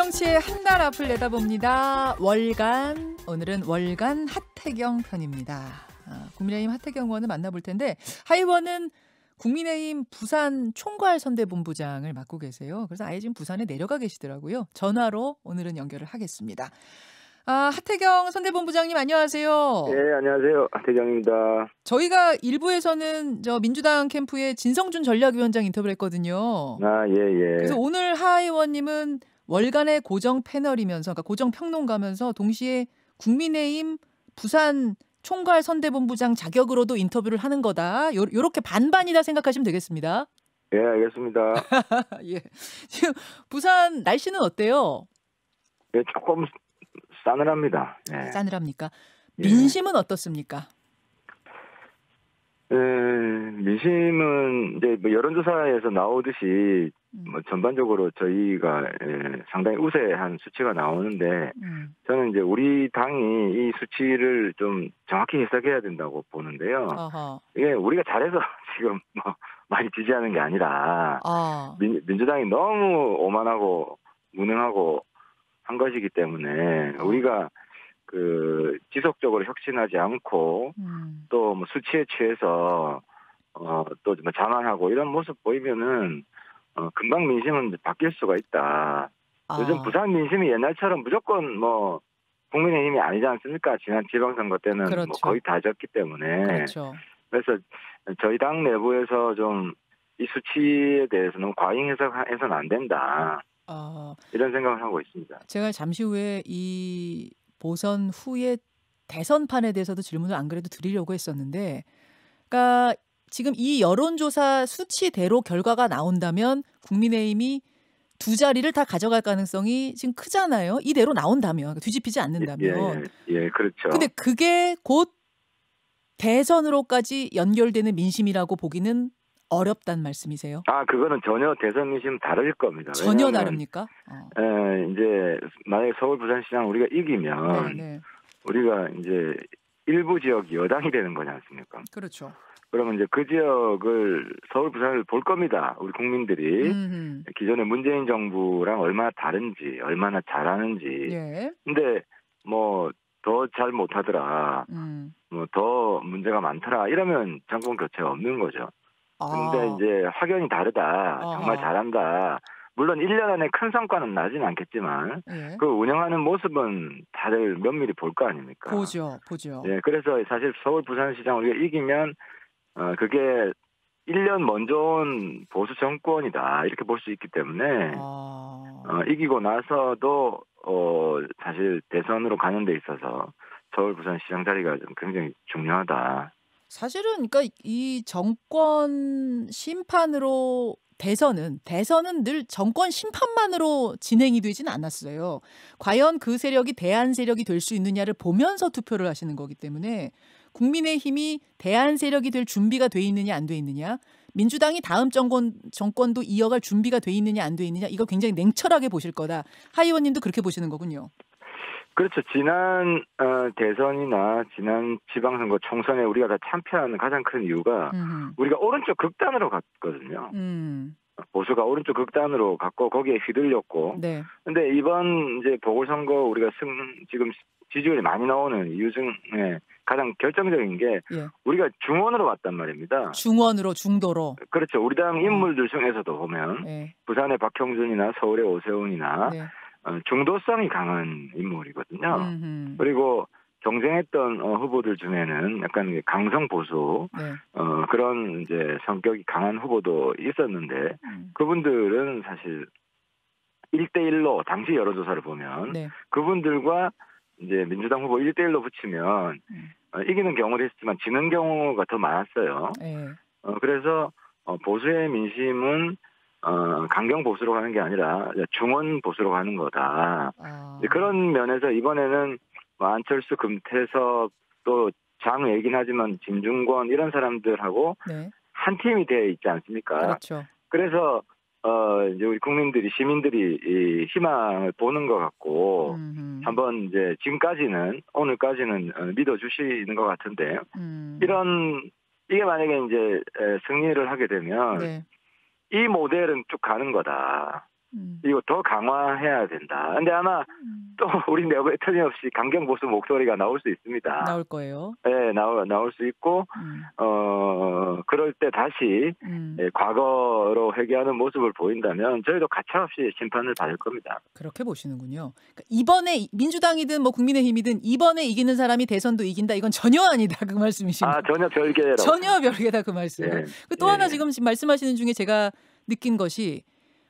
정치의 한 달 앞을 내다봅니다. 월간, 오늘은 월간 하태경 편입니다. 국민의힘 하태경 의원을 만나볼 텐데, 하 의원은 국민의힘 부산 총괄선대본부장을 맡고 계세요. 그래서 아예 지금 부산에 내려가 계시더라고요. 전화로 오늘은 연결을 하겠습니다. 하태경 선대본부장님 안녕하세요. 네, 안녕하세요. 하태경입니다. 저희가 일부에서는 민주당 캠프의 진성준 전략위원장 인터뷰를 했거든요. 예, 예. 그래서 오늘 하 의원님은 월간의 고정 패널이면서, 그러니까 고정 평론가면서 동시에 국민의힘 부산 총괄 선대본부장 자격으로도 인터뷰를 하는 거다. 요렇게 반반이다 생각하시면 되겠습니다. 예, 알겠습니다. 예. 지금 부산 날씨는 어때요? 예, 조금 싸늘합니다. 예. 싸늘합니까? 민심은 어떻습니까? 민심은 이제 여론조사에서 나오듯이 전반적으로 저희가 상당히 우세한 수치가 나오는데 저는 이제 우리 당이 이 수치를 좀 정확히 해석해야 된다고 보는데요. 어허. 이게 우리가 잘해서 지금 많이 지지하는 게 아니라 민주당이 너무 오만하고 무능하고 한 것이기 때문에 우리가 지속적으로 혁신하지 않고 또 수치에 취해서 또 자만하고 이런 모습 보이면은 금방 민심은 바뀔 수가 있다. 요즘 부산 민심이 옛날처럼 무조건 국민의힘이 아니지 않습니까? 지난 지방선거 때는 그렇죠. 거의 다 졌기 때문에. 그렇죠. 그래서 저희 당 내부에서 좀 이 수치에 대해서 너무 과잉 해석해서는 안 된다. 이런 생각을 하고 있습니다. 제가 잠시 후에 이 보선 후에 대선판에 대해서도 질문을 안 그래도 드리려고 했었는데, 그러니까 지금 이 여론조사 수치대로 결과가 나온다면 국민의힘이 두 자리를 다 가져갈 가능성이 지금 크잖아요. 이대로 나온다면, 뒤집히지 않는다면. 예, 그렇죠. 근데 그게 곧 대선으로까지 연결되는 민심이라고 보기는 어렵단 말씀이세요? 그거는 전혀 대선 민심 다를 겁니다. 전혀 다릅니까? 이제 만약에 서울 부산시장 우리가 이기면 네. 우리가 이제 일부 지역이 여당이 되는 거지 않습니까? 그렇죠. 그러면 이제 그 지역을 서울 부산을 볼 겁니다. 우리 국민들이 기존의 문재인 정부랑 얼마나 다른지, 얼마나 잘하는지. 예. 근데 더 잘 못하더라, 더 문제가 많더라 이러면 정권 교체가 없는 거죠. 근데 이제 확연히 다르다. 정말 잘한다. 물론 1년 안에 큰 성과는 나진 않겠지만 그 운영하는 모습은 다들 면밀히 볼 거 아닙니까? 보죠. 예, 그래서 사실 서울 부산시장 우리가 이기면 그게 1년 먼저 온 보수 정권이다 이렇게 볼 수 있기 때문에 이기고 나서도 사실 대선으로 가는 데 있어서 서울 부산시장 자리가 좀 굉장히 중요하다. 사실은 그러니까 이 정권 심판으로 대선은 늘 정권 심판만으로 진행이 되진 않았어요. 과연 그 세력이 대안 세력이 될 수 있느냐를 보면서 투표를 하시는 거기 때문에 국민의힘이 대안 세력이 될 준비가 돼 있느냐 안 돼 있느냐, 민주당이 다음 정권도 이어갈 준비가 돼 있느냐 안 돼 있느냐, 이걸 굉장히 냉철하게 보실 거다. 하 의원님도 그렇게 보시는 거군요. 그렇죠. 지난 대선이나 지난 지방선거 총선에 우리가 다 참패하는 가장 큰 이유가 우리가 오른쪽 극단으로 갔거든요. 보수가 오른쪽 극단으로 갔고 거기에 휘둘렸고. 네. 근데 이번 이제 보궐선거 우리가 지금 지지율이 많이 나오는 이유 중에 가장 결정적인 게 우리가 중원으로 왔단 말입니다. 중원으로, 중도로. 그렇죠. 우리 당 인물들 중에서도 보면 부산의 박형준이나 서울의 오세훈이나 중도성이 강한 인물이거든요. 그리고 경쟁했던 후보들 중에는 약간 강성 보수 그런 이제 성격이 강한 후보도 있었는데 그분들은 사실 1대1로 당시 여론조사를 보면 그분들과 이제 민주당 후보 1대1로 붙이면 이기는 경우도 있었지만 지는 경우가 더 많았어요. 그래서 보수의 민심은 강경 보수로 가는 게 아니라 중원 보수로 가는 거다. 그런 면에서 이번에는 안철수, 금태섭 또 장외이긴 하지만 진중권 이런 사람들하고 한 팀이 되어 있지 않습니까? 그렇죠. 그래서 이제 우리 국민들이 시민들이 이 희망을 보는 것 같고 한번 이제 지금까지는 오늘까지는 믿어주시는 것 같은데 이게 만약에 이제 승리를 하게 되면 이 모델은 쭉 가는 거다. 이거 더 강화해야 된다. 근데 아마 또 우리 내부에 틀림없이 강경 보수 목소리가 나올 수 있습니다. 나올 거예요. 네, 나올 수 있고 그럴 때 다시 과거로 회귀하는 모습을 보인다면 저희도 가차없이 심판을 받을 겁니다. 그렇게 보시는군요. 그러니까 이번에 민주당이든 뭐 국민의힘이든 이번에 이기는 사람이 대선도 이긴다. 이건 전혀 아니다. 그 말씀이신가요? 전혀 별개라고. 전혀 별개다 그 말씀. 네. 또 하나 지금 말씀하시는 중에 제가 느낀 것이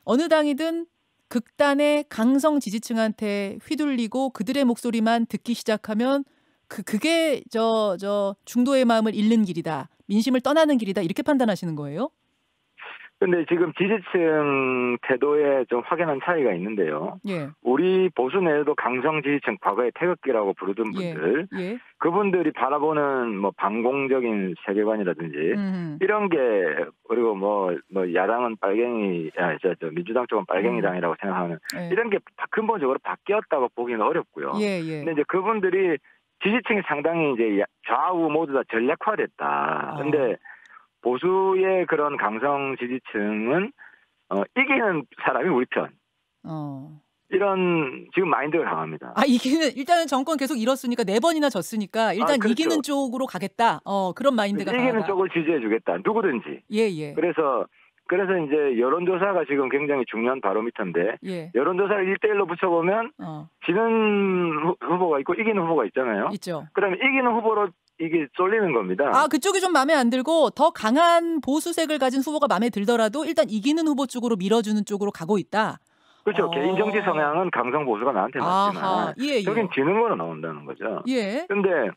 어느 당이든 극단의 강성 지지층한테 휘둘리고 그들의 목소리만 듣기 시작하면 그게 저 중도의 마음을 잃는 길이다. 민심을 떠나는 길이다. 이렇게 판단하시는 거예요? 근데 지금 지지층 태도에 좀 확연한 차이가 있는데요. 예. 우리 보수 내에도 강성 지지층, 과거에 태극기라고 부르던 분들, 예. 그분들이 바라보는 뭐 반공적인 세계관이라든지 이런 게, 그리고 뭐 야당은 빨갱이, 민주당 쪽은 빨갱이당이라고 생각하는 이런 게 근본적으로 바뀌었다고 보기는 어렵고요. 근데 이제 그분들이 지지층이 상당히 이제 좌우 모두 다 전략화됐다. 근데 보수의 그런 강성 지지층은 이기는 사람이 우리 편. 이런 지금 마인드가 강합니다. 일단은 정권 계속 잃었으니까 4번이나 졌으니까 일단 그렇죠. 이기는 쪽으로 가겠다. 그런 마인드가 이기는 강하다. 쪽을 지지해주겠다. 누구든지. 예. 그래서 이제 여론조사가 지금 굉장히 중요한 바로미터인데 여론조사를 1대1로 붙여보면 지는 후보가 있고 이기는 후보가 있잖아요. 있죠. 그러면 이기는 후보로 이게 쏠리는 겁니다. 그쪽이 좀 마음에 안 들고 더 강한 보수색을 가진 후보가 마음에 들더라도 일단 이기는 후보 쪽으로 밀어주는 쪽으로 가고 있다. 그렇죠. 개인 정치 성향은 강성 보수가 나한테 맞지만 저긴 지는 거로 나온다는 거죠. 그런데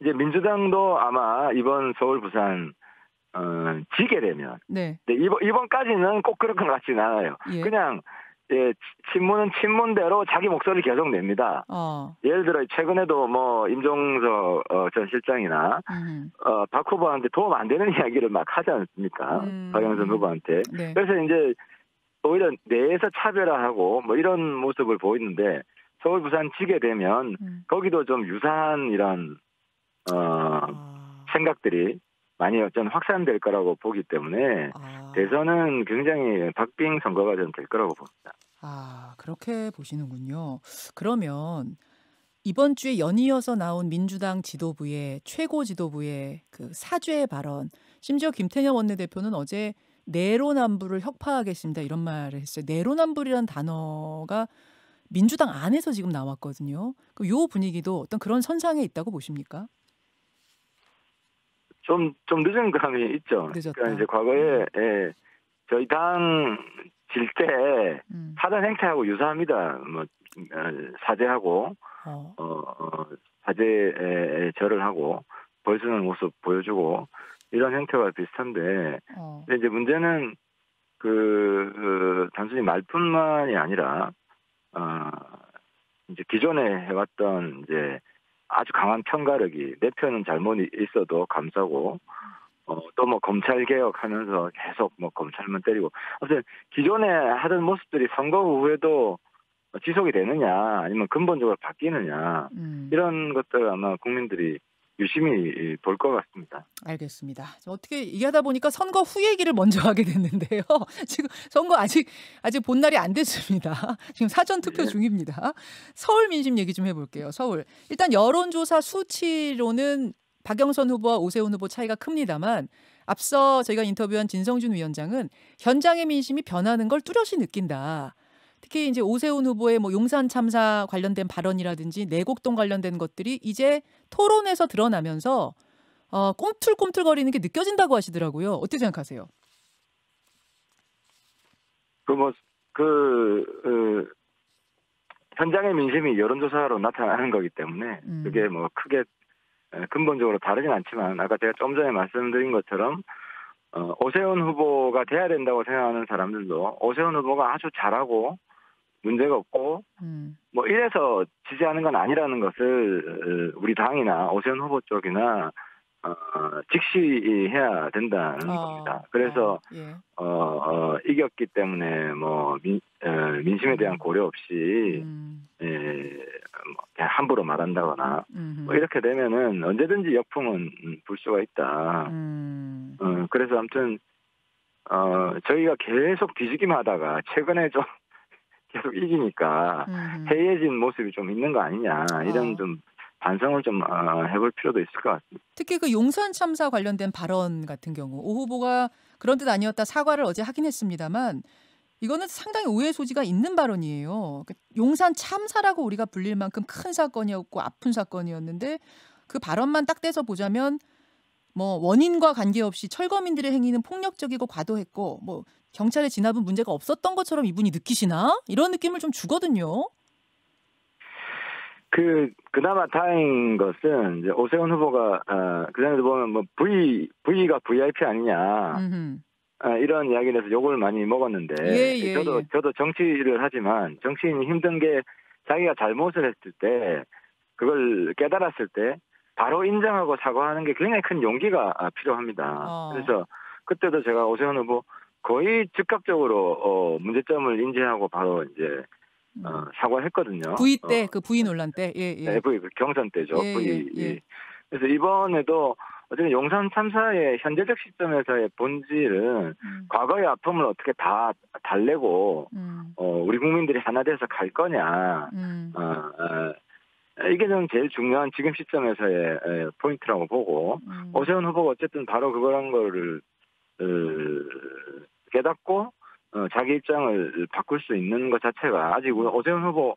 이제 민주당도 아마 이번 서울 부산 지게 되면 이번까지는 꼭 그럴 것 같지는 않아요. 그냥 친문은 친문대로 자기 목소리를 계속 냅니다. 예를 들어 최근에도 뭐 임종석 전 실장이나 박 후보한테 도움 안 되는 이야기를 막 하지 않습니까? 박영선 후보한테. 그래서 이제 오히려 내에서 차별화하고 뭐 이런 모습을 보이는데 서울 부산 지게 되면 거기도 좀 유사한 이런 생각들이 많이 좀 확산될 거라고 보기 때문에 대선은 굉장히 박빙 선거가 좀 될 거라고 봅니다. 그렇게 보시는군요. 그러면 이번 주에 연이어서 나온 민주당 지도부의 최고 지도부의 그 사죄 발언, 심지어 김태년 원내대표는 어제 내로남불을 혁파하겠습니다 이런 말을 했어요. 내로남불이라는 단어가 민주당 안에서 지금 나왔거든요. 이 분위기도 어떤 그런 선상에 있다고 보십니까? 좀 늦은 감이 있죠. 늦었다. 그러니까 이제 과거에 저희 당 질 때 하던 행태하고 유사합니다. 뭐 사죄하고 사죄에 절을 하고 벌쓰는 모습 보여주고 이런 행태가 비슷한데 근데 이제 문제는 단순히 말뿐만이 아니라 이제 기존에 해왔던 이제 아주 강한 편가르기, 내 편은 잘못 있어도 감싸고, 또 뭐 검찰 개혁하면서 계속 뭐 검찰만 때리고, 아무튼 기존에 하던 모습들이 선거 후에도 지속이 되느냐, 아니면 근본적으로 바뀌느냐, 이런 것들 아마 국민들이 유심히 볼 것 같습니다. 알겠습니다. 어떻게 얘기하다 보니까 선거 후 얘기를 먼저 하게 됐는데요. 지금 선거 아직 본날이 안 됐습니다. 지금 사전 투표 중입니다. 서울 민심 얘기 좀 해볼게요. 서울. 일단 여론조사 수치로는 박영선 후보와 오세훈 후보 차이가 큽니다만 앞서 저희가 인터뷰한 진성준 위원장은 현장의 민심이 변하는 걸 뚜렷이 느낀다. 특히 이제 오세훈 후보의 뭐 용산 참사 관련된 발언이라든지 내곡동 관련된 것들이 이제 토론에서 드러나면서 꿈틀꿈틀거리는 게 느껴진다고 하시더라고요. 어떻게 생각하세요? 현장의 민심이 여론조사로 나타나는 거기 때문에 그게 뭐 크게 근본적으로 다르진 않지만 아까 제가 좀 전에 말씀드린 것처럼 오세훈 후보가 돼야 된다고 생각하는 사람들도 오세훈 후보가 아주 잘하고 문제가 없고 뭐 이래서 지지하는 건 아니라는 것을 우리 당이나 오세훈 후보 쪽이나 직시해야 된다는 겁니다. 그래서 이겼기 때문에 뭐 민심에 대한 고려 없이 그냥 함부로 말한다거나 뭐 이렇게 되면은 언제든지 역풍은 불 수가 있다. 그래서 아무튼 저희가 계속 뒤지기만 하다가 최근에 좀 계속 이기니까 해이해진 모습이 좀 있는 거 아니냐 이런 좀 반성을 좀 해볼 필요도 있을 것 같습니다. 특히 그 용산 참사 관련된 발언 같은 경우 오 후보가 그런 뜻 아니었다 사과를 어제 하긴 했습니다만 이거는 상당히 오해 소지가 있는 발언이에요. 용산 참사라고 우리가 불릴 만큼 큰 사건이었고 아픈 사건이었는데 그 발언만 딱 떼서 보자면 뭐 원인과 관계없이 철거민들의 행위는 폭력적이고 과도했고 뭐 경찰의 진압은 문제가 없었던 것처럼 이분이 느끼시나? 이런 느낌을 좀 주거든요. 그나마 다행인 것은 이제 오세훈 후보가 그전에도 보면 뭐 V가 VIP 아니냐 이런 이야기를 해서 욕을 많이 먹었는데 저도 정치를 하지만 정치인이 힘든 게 자기가 잘못을 했을 때 그걸 깨달았을 때 바로 인정하고 사과하는 게 굉장히 큰 용기가 필요합니다. 그래서 그때도 제가 오세훈 후보 거의 즉각적으로 문제점을 인지하고 바로 이제 사과했거든요. V 때 그 V 논란 때, 네, V 경선 때죠. V. 그래서 이번에도 어쨌든 용산 참사의 현재적 시점에서의 본질은 과거의 아픔을 어떻게 다 달래고 우리 국민들이 하나 돼서 갈 거냐. 이게 좀 제일 중요한 지금 시점에서의 포인트라고 보고 오세훈 후보가 어쨌든 바로 그런 거를 깨닫고 자기 입장을 바꿀 수 있는 것 자체가 아직 오세훈 후보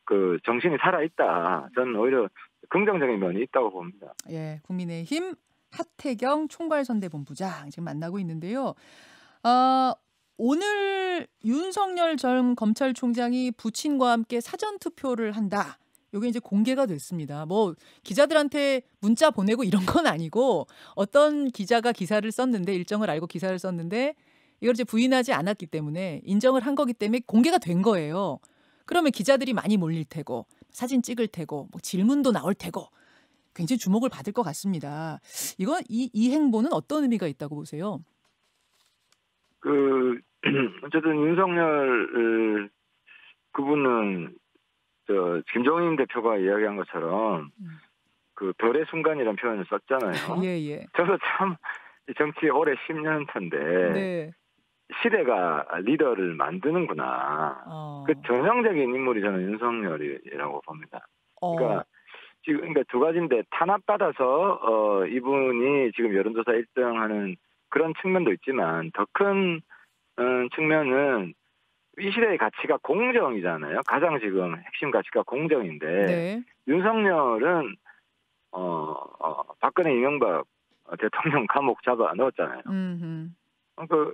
그 정신이 살아 있다. 저는 오히려 긍정적인 면이 있다고 봅니다. 예, 국민의힘 하태경 총괄선대본부장 지금 만나고 있는데요. 오늘 윤석열 전 검찰총장이 부친과 함께 사전 투표를 한다. 이게 이제 공개가 됐습니다. 뭐 기자들한테 문자 보내고 이런 건 아니고 어떤 기자가 기사를 썼는데 일정을 알고 기사를 썼는데 이걸 이제 부인하지 않았기 때문에 인정을 한 거기 때문에 공개가 된 거예요. 그러면 기자들이 많이 몰릴 테고 사진 찍을 테고 뭐 질문도 나올 테고 굉장히 주목을 받을 것 같습니다. 이건 이 행보는 어떤 의미가 있다고 보세요? 어쨌든 윤석열 그분은 김종인 대표가 이야기한 것처럼 그 별의 순간이라는 표현을 썼잖아요. 예. 저도 참 정치 올해 10년 차인데 네. 시대가 리더를 만드는구나. 그 전형적인 인물이 저는 윤석열이라고 봅니다. 그러니까 두 가지인데 탄압받아서 이분이 지금 여론조사 1등하는 그런 측면도 있지만 더 큰 측면은 이 시대의 가치가 공정이잖아요. 가장 지금 핵심 가치가 공정인데 네. 윤석열은 박근혜 이명박 대통령 감옥 잡아 넣었잖아요.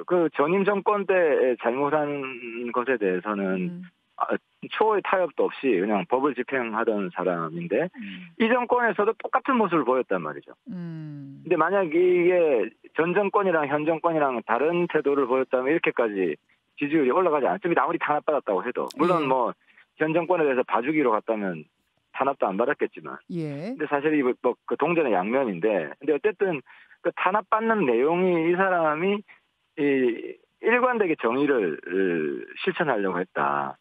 그 전임 정권 때 잘못한 것에 대해서는 초의 타협도 없이 그냥 법을 집행하던 사람인데 이 정권에서도 똑같은 모습을 보였단 말이죠. 근데 만약 이게 전 정권이랑 현 정권이랑 다른 태도를 보였다면 이렇게까지 지지율이 올라가지 않습니다. 아무리 탄압받았다고 해도. 물론 뭐 현 정권에 대해서 봐주기로 갔다면 탄압도 안 받았겠지만. 근데 사실 이 뭐 그 동전의 양면인데. 근데 어쨌든 그 탄압받는 내용이 이 사람이 이 일관되게 정의를 실천하려고 했다.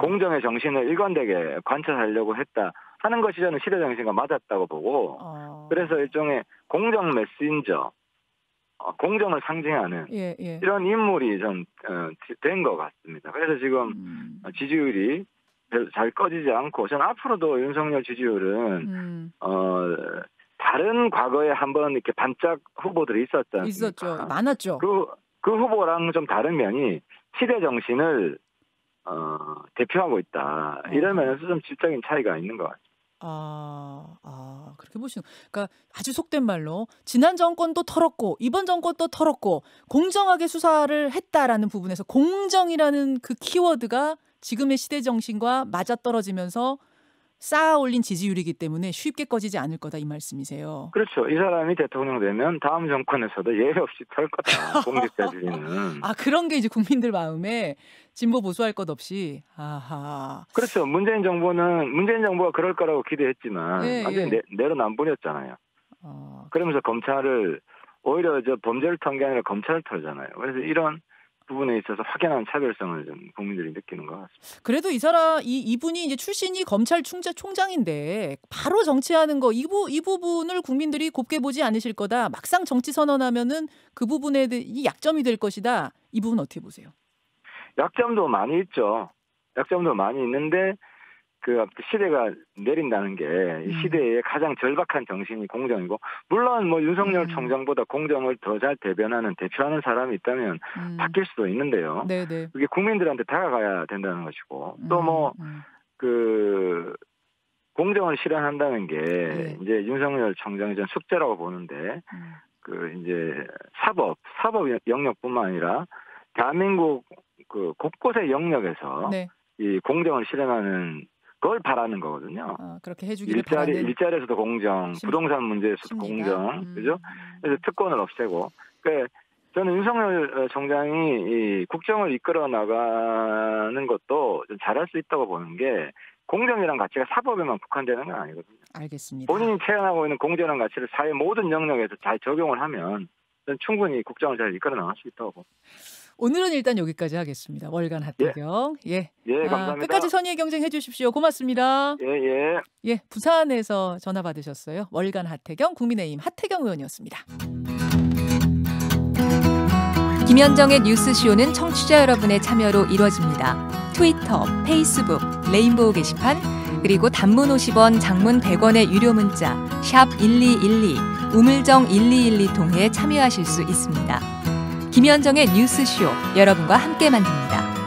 공정의 정신을 일관되게 관철하려고 했다 하는 것이 저는 시대 정신과 맞았다고 보고 그래서 일종의 공정 메신저, 공정을 상징하는 이런 인물이 좀 된 것 같습니다. 그래서 지금 지지율이 잘 꺼지지 않고 저는 앞으로도 윤석열 지지율은 다른 과거에 한번 이렇게 반짝 후보들이 있었지 않습니까? 있었죠. 많았죠. 그 후보랑 좀 다른 면이 시대 정신을 대표하고 있다. 이런 면에서 좀 질적인 차이가 있는 것 같아요. 그렇게 보시는. 그러니까 아주 속된 말로 지난 정권도 털었고 이번 정권도 털었고 공정하게 수사를 했다라는 부분에서 공정이라는 그 키워드가 지금의 시대 정신과 맞아떨어지면서 쌓아 올린 지지율이기 때문에 쉽게 꺼지지 않을 거다 이 말씀이세요. 그렇죠. 이 사람이 대통령 되면 다음 정권에서도 예외 없이 털 거다. 공직자 지위는. 그런 게 이제 국민들 마음에 진보 보수할 것 없이. 그렇죠. 문재인 정부가 그럴 거라고 기대했지만 완전히 내로남불이었잖아요. 그러면서 검찰을 오히려 범죄를 턴 게 아니라 검찰을 털잖아요. 그래서 이런 부분에 있어서 확연한 차별성을 좀 국민들이 느끼는 것 같습니다. 그래도 이분이 이제 출신이 검찰총장인데 바로 정치하는 거 이 부분을 국민들이 곱게 보지 않으실 거다. 막상 정치 선언하면은 그 부분에 이 약점이 될 것이다. 이 부분 어떻게 보세요? 약점도 많이 있죠. 약점도 많이 있는데 그 시대가 내린다는 게 이 시대의 가장 절박한 정신이 공정이고, 물론 뭐 윤석열 총장보다 공정을 더 잘 대표하는 사람이 있다면 바뀔 수도 있는데요. 네네. 그게 국민들한테 다가가야 된다는 것이고, 또 뭐 그 공정을 실현한다는 게 네. 이제 윤석열 총장의 전 숙제라고 보는데 그 이제 사법 영역뿐만 아니라 대한민국 그 곳곳의 영역에서 네. 이 공정을 실현하는 걸 바라는 거거든요. 그렇게 해주기를 바라는. 일자리에서도 공정, 부동산 문제에서도 공정, 그죠? 그래서 특권을 없애고. 그러니까 저는 윤석열 총장이 이 국정을 이끌어 나가는 것도 좀 잘할 수 있다고 보는 게, 공정이란 가치가 사법에만 국한되는 건 아니거든요. 알겠습니다. 본인이 체현하고 있는 공정이란 가치를 사회 모든 영역에서 잘 적용을 하면 저는 충분히 국정을 잘 이끌어 나갈 수 있다고 봅니다. 오늘은 일단 여기까지 하겠습니다. 월간 하태경. 예, 감사합니다. 끝까지 선의의 경쟁해 주십시오. 고맙습니다. 예. 부산에서 전화 받으셨어요. 월간 하태경, 국민의힘 하태경 의원이었습니다. 김현정의 뉴스쇼는 청취자 여러분의 참여로 이루어집니다. 트위터, 페이스북, 레인보우 게시판, 그리고 단문 50원, 장문 100원의 유료 문자 샵 1212, 우물정 1212 통해 참여하실 수 있습니다. 김현정의 뉴스쇼, 여러분과 함께 만듭니다.